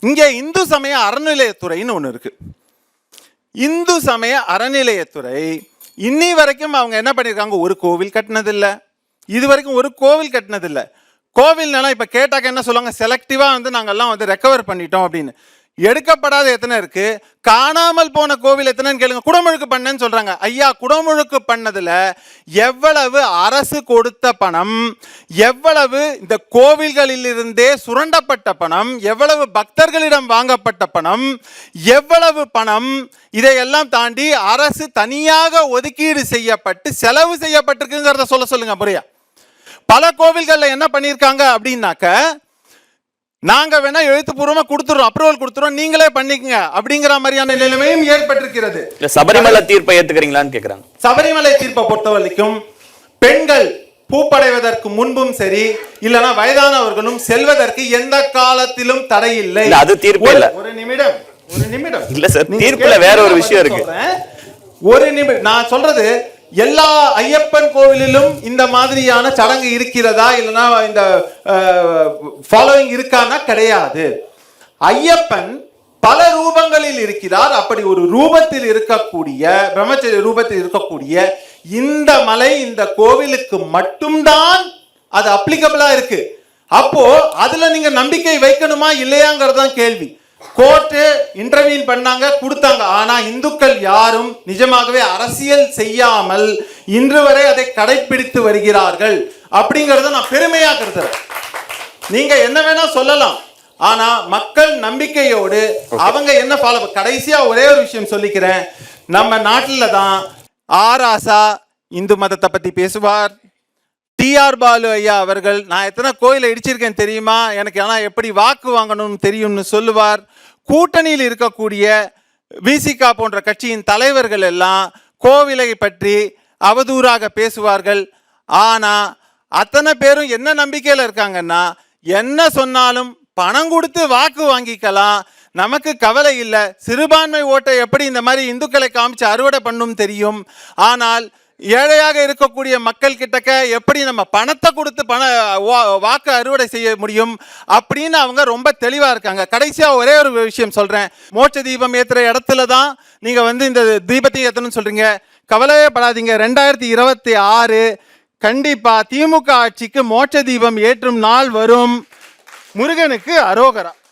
இங்கே இந்து சமய அறநிலையத்துறைன்னு ஒன்று இருக்கு. இந்து சமய அறநிலையத்துறை இன்னி வரைக்கும் அவங்க என்ன பண்ணியிருக்காங்க, ஒரு கோவில் கட்டினதில்லை, இது வரைக்கும் ஒரு கோவில் கட்டினதில்லை. கோவில்னால இப்போ கேட்டாக்க என்ன சொல்லுவாங்க, செலக்டிவாக வந்து நாங்கள்லாம் வந்து ரெக்கவர் பண்ணிட்டோம் அப்படின்னு. எடுக்கப்படாத எத்தனை இருக்கு, காணாமல் போன கோவில் எத்தனைன்னு கேளுங்க. குடமுழுக்கு பண்ணேன்னு சொல்றாங்க. ஐயா, குடமுழுக்கு பண்ணதுல எவ்வளவு அரசு கொடுத்த பணம், எவ்வளவு இந்த கோவில்களில் இருந்தே சுரண்டப்பட்ட பணம், எவ்வளவு பக்தர்களிடம் வாங்கப்பட்ட பணம், எவ்வளவு பணம், இதையெல்லாம் தாண்டி அரசு தனியாக ஒதுக்கீடு செய்யப்பட்டு செலவு செய்யப்பட்டிருக்குங்கிறத சொல்லுங்க முறையா. பல கோவில்கள்ல என்ன பண்ணியிருக்காங்க அப்படின்னாக்க, நாங்க வேணா எழுத்துப்பூர்வமா கொடுத்துறோம், அப்ரூவல் கொடுத்துறோம், நீங்களே பண்ணிக்கங்க அப்படிங்கிற மாதிரியான நிலைமையும் ஏற்பட்டிருக்கிறது. சபரிமலை தீர்ப்பை ஏத்துக்கிறீங்களான்னு கேக்குறாங்க. சபரிமலை தீர்ப்பை பொறுத்த வரைக்கும் பெண்கள் பூப்படைவதற்கு முன்பும் சரி, இல்லனா வயதானவர்களும் செல்வதற்கு எந்த காலத்திலும் தடை இல்லை. அது தீர்ப்பு இல்ல. ஒரு நிமிடம் இல்ல சார், தீர்ப்புல வேற ஒரு விஷயம் இருக்கு. ஒரு நிமிடம் நான் சொல்றது, எல்லா ஐயப்பன் கோவிலிலும் இந்த மாதிரியான சடங்கு இருக்கிறதா, இல்லைன்னா இந்த ஃபாலோயிங் இருக்கானா? கிடையாது. ஐயப்பன் பல ரூபங்களில் இருக்கிறார். அப்படி ஒரு ரூபத்தில் இருக்கக்கூடிய, பிரம்மச்சரிய ரூபத்தில் இருக்கக்கூடிய இந்த மலை, இந்த கோவிலுக்கு மட்டும்தான் அது அப்ளிகபிளா இருக்கு. அப்போ அதுல நீங்க நம்பிக்கை வைக்கணுமா இல்லையாங்கிறதான் கேள்வி. கோர்ட்டு இன்டர்வியூ பண்ணாங்க, கொடுத்தாங்க. ஆனா இந்துக்கள் யாரும் நிஜமாகவே அரசியல் செய்யாமல் இன்று வரை அதை கடைபிடித்து வருகிறார்கள் அப்படிங்கறத நான் பெருமையா கருதுறேன். நீங்க என்ன வேணா சொல்லலாம், ஆனா மக்கள் நம்பிக்கையோடு அவங்க என்ன ஃபாலோ. கடைசியா ஒரே ஒரு விஷயம் சொல்லிக்கிறேன். நம்ம நாட்டில தான் ஆராசா இந்து மதத்தை பத்தி பேசுவார். டிஆர் பாலு ஐயா அவர்கள் நான் எத்தனை கோயிலை இடிச்சிருக்கேன் தெரியுமா, எனக்கு ஆனால் எப்படி வாக்கு வாங்கணும்னு தெரியும்னு சொல்லுவார். கூட்டணியில் இருக்கக்கூடிய விசிகா போன்ற கட்சியின் தலைவர்கள் எல்லாம் கோவிலை பற்றி அவதூறாக பேசுவார்கள். ஆனால் அத்தனை பேரும் என்ன நம்பிக்கையில் இருக்காங்கன்னா, என்ன சொன்னாலும் பணம் கொடுத்து வாக்கு வாங்கிக்கலாம், நமக்கு கவலை இல்லை, சிறுபான்மை ஓட்டை எப்படி இந்த மாதிரி இந்துக்களை காமிச்சு அறுவடை பண்ணும் தெரியும், ஆனால் ஏழையாக இருக்கக்கூடிய மக்கள் கிட்டக்க எப்படி நம்ம பணத்தை கொடுத்து வாக்கு அறுவடை செய்ய முடியும் அப்படின்னு அவங்க ரொம்ப தெளிவா இருக்காங்க. கடைசியா ஒரே ஒரு விஷயம் சொல்றேன். மோட்ச தீபம் ஏத்துற இடத்துல தான் நீங்க வந்து இந்த தீபத்தை ஏத்தணும்னு சொல்றீங்க. கவலையே படாதீங்க. 2026 கண்டிப்பா திமுக ஆட்சிக்கு மோட்ச தீபம் ஏற்றும் நாள் வரும். முருகனுக்கு அரோகரா.